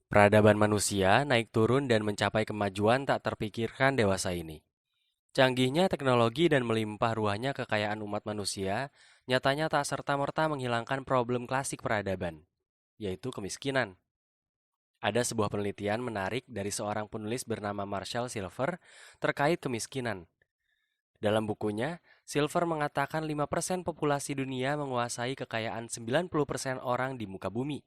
Peradaban manusia naik turun dan mencapai kemajuan tak terpikirkan dewasa ini. Canggihnya teknologi dan melimpah ruahnya kekayaan umat manusia nyatanya tak serta-merta menghilangkan problem klasik peradaban, yaitu kemiskinan. Ada sebuah penelitian menarik dari seorang penulis bernama Marshall Silver terkait kemiskinan. Dalam bukunya, Silver mengatakan 5% populasi dunia menguasai kekayaan 90% orang di muka bumi.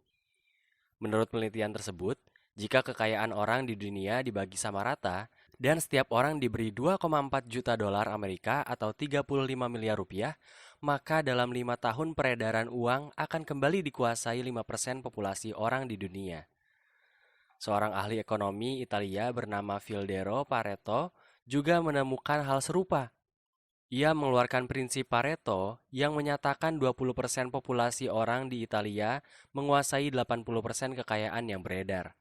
Menurut penelitian tersebut, jika kekayaan orang di dunia dibagi sama rata, dan setiap orang diberi 2,4 juta dolar Amerika atau 35 miliar rupiah, maka dalam 5 tahun peredaran uang akan kembali dikuasai 5% populasi orang di dunia. Seorang ahli ekonomi Italia bernama Fildero Pareto juga menemukan hal serupa. Ia mengeluarkan prinsip Pareto yang menyatakan 20% populasi orang di Italia menguasai 80% kekayaan yang beredar.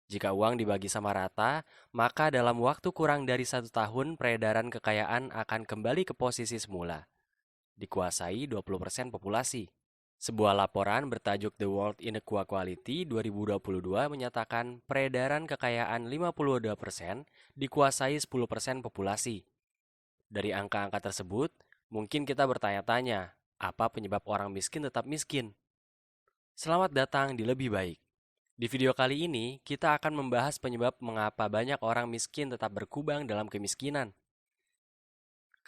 Jika uang dibagi sama rata, maka dalam waktu kurang dari 1 tahun peredaran kekayaan akan kembali ke posisi semula, dikuasai 20% populasi. Sebuah laporan bertajuk The World Inequality 2022 menyatakan peredaran kekayaan 52% dikuasai 10% populasi. Dari angka-angka tersebut, mungkin kita bertanya-tanya, apa penyebab orang miskin tetap miskin? Selamat datang di Lebih Baik. Di video kali ini, kita akan membahas penyebab mengapa banyak orang miskin tetap berkubang dalam kemiskinan.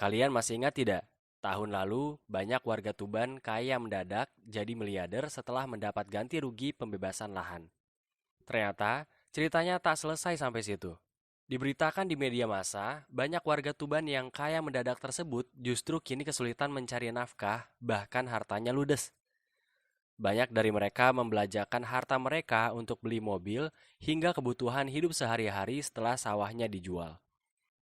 Kalian masih ingat tidak? Tahun lalu, banyak warga Tuban kaya mendadak jadi miliarder setelah mendapat ganti rugi pembebasan lahan. Ternyata, ceritanya tak selesai sampai situ. Diberitakan di media massa, banyak warga Tuban yang kaya mendadak tersebut justru kini kesulitan mencari nafkah, bahkan hartanya ludes. Banyak dari mereka membelanjakan harta mereka untuk beli mobil hingga kebutuhan hidup sehari-hari setelah sawahnya dijual.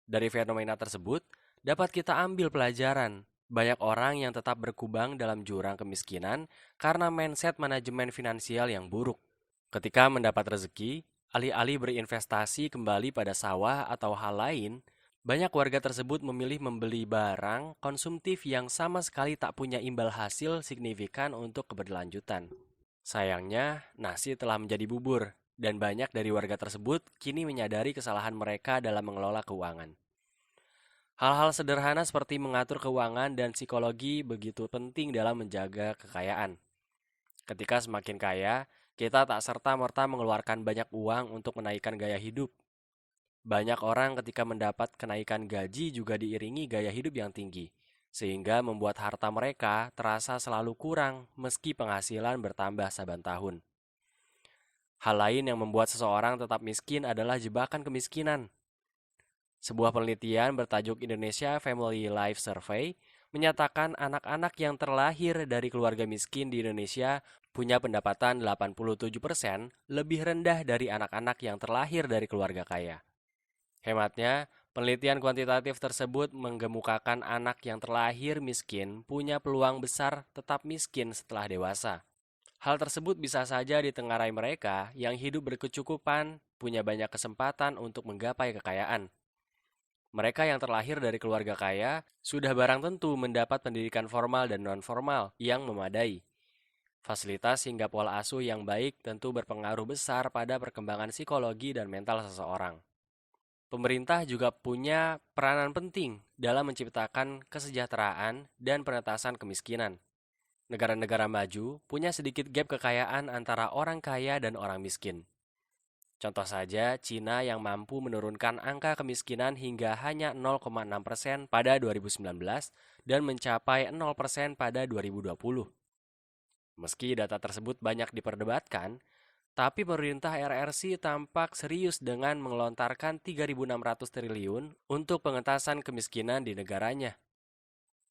Dari fenomena tersebut, dapat kita ambil pelajaran. Banyak orang yang tetap berkubang dalam jurang kemiskinan karena mindset manajemen finansial yang buruk. Ketika mendapat rezeki, alih-alih berinvestasi kembali pada sawah atau hal lain, banyak warga tersebut memilih membeli barang konsumtif yang sama sekali tak punya imbal hasil signifikan untuk keberlanjutan. Sayangnya, nasi telah menjadi bubur, dan banyak dari warga tersebut kini menyadari kesalahan mereka dalam mengelola keuangan. Hal-hal sederhana seperti mengatur keuangan dan psikologi begitu penting dalam menjaga kekayaan. Ketika semakin kaya, kita tak serta-merta mengeluarkan banyak uang untuk menaikkan gaya hidup. Banyak orang ketika mendapat kenaikan gaji juga diiringi gaya hidup yang tinggi, sehingga membuat harta mereka terasa selalu kurang meski penghasilan bertambah saban tahun. Hal lain yang membuat seseorang tetap miskin adalah jebakan kemiskinan. Sebuah penelitian bertajuk Indonesia Family Life Survey menyatakan anak-anak yang terlahir dari keluarga miskin di Indonesia punya pendapatan 87% lebih rendah dari anak-anak yang terlahir dari keluarga kaya. Hematnya, penelitian kuantitatif tersebut menggemukakan anak yang terlahir miskin punya peluang besar tetap miskin setelah dewasa. Hal tersebut bisa saja ditengarai mereka yang hidup berkecukupan, punya banyak kesempatan untuk menggapai kekayaan. Mereka yang terlahir dari keluarga kaya sudah barang tentu mendapat pendidikan formal dan non-formal yang memadai. Fasilitas hingga pola asuh yang baik tentu berpengaruh besar pada perkembangan psikologi dan mental seseorang. Pemerintah juga punya peranan penting dalam menciptakan kesejahteraan dan penetasan kemiskinan. Negara-negara maju punya sedikit gap kekayaan antara orang kaya dan orang miskin. Contoh saja, Cina yang mampu menurunkan angka kemiskinan hingga hanya 0,6% pada 2019 dan mencapai 0% pada 2020. Meski data tersebut banyak diperdebatkan, tapi pemerintah RRC tampak serius dengan mengelontarkan 3.600 triliun untuk pengentasan kemiskinan di negaranya.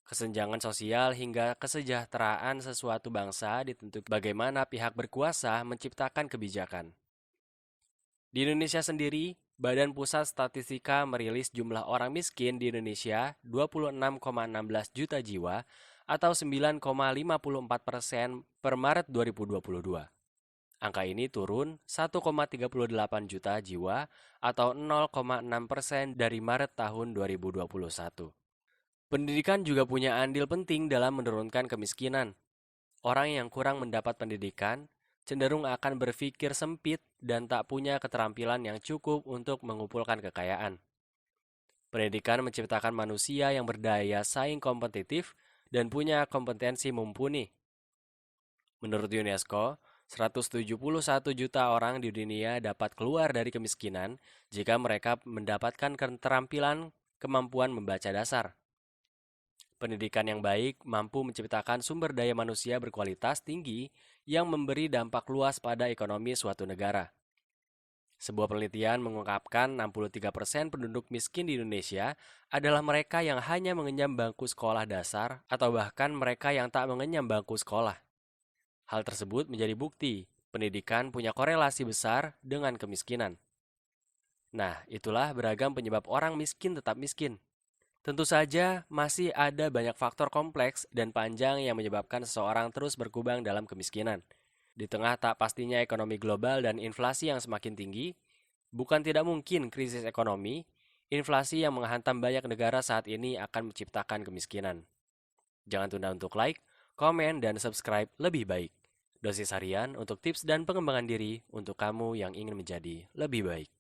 Kesenjangan sosial hingga kesejahteraan sesuatu bangsa ditentukan bagaimana pihak berkuasa menciptakan kebijakan. Di Indonesia sendiri, Badan Pusat Statistika merilis jumlah orang miskin di Indonesia 26,16 juta jiwa atau 9,54% per Maret 2022. Angka ini turun 1,38 juta jiwa atau 0,6% dari Maret tahun 2021. Pendidikan juga punya andil penting dalam menurunkan kemiskinan. Orang yang kurang mendapat pendidikan cenderung akan berpikir sempit dan tak punya keterampilan yang cukup untuk mengumpulkan kekayaan. Pendidikan menciptakan manusia yang berdaya saing kompetitif dan punya kompetensi mumpuni. Menurut UNESCO, 171 juta orang di dunia dapat keluar dari kemiskinan jika mereka mendapatkan keterampilan kemampuan membaca dasar. Pendidikan yang baik mampu menciptakan sumber daya manusia berkualitas tinggi yang memberi dampak luas pada ekonomi suatu negara. Sebuah penelitian mengungkapkan 63% penduduk miskin di Indonesia adalah mereka yang hanya mengenyam bangku sekolah dasar atau bahkan mereka yang tak mengenyam bangku sekolah. Hal tersebut menjadi bukti pendidikan punya korelasi besar dengan kemiskinan. Nah, itulah beragam penyebab orang miskin tetap miskin. Tentu saja, masih ada banyak faktor kompleks dan panjang yang menyebabkan seseorang terus berkubang dalam kemiskinan. Di tengah tak pastinya ekonomi global dan inflasi yang semakin tinggi, bukan tidak mungkin krisis ekonomi, inflasi yang menghantam banyak negara saat ini akan menciptakan kemiskinan. Jangan tunda untuk like, komen, dan subscribe lebih baik. Dosis harian untuk tips dan pengembangan diri untuk kamu yang ingin menjadi lebih baik.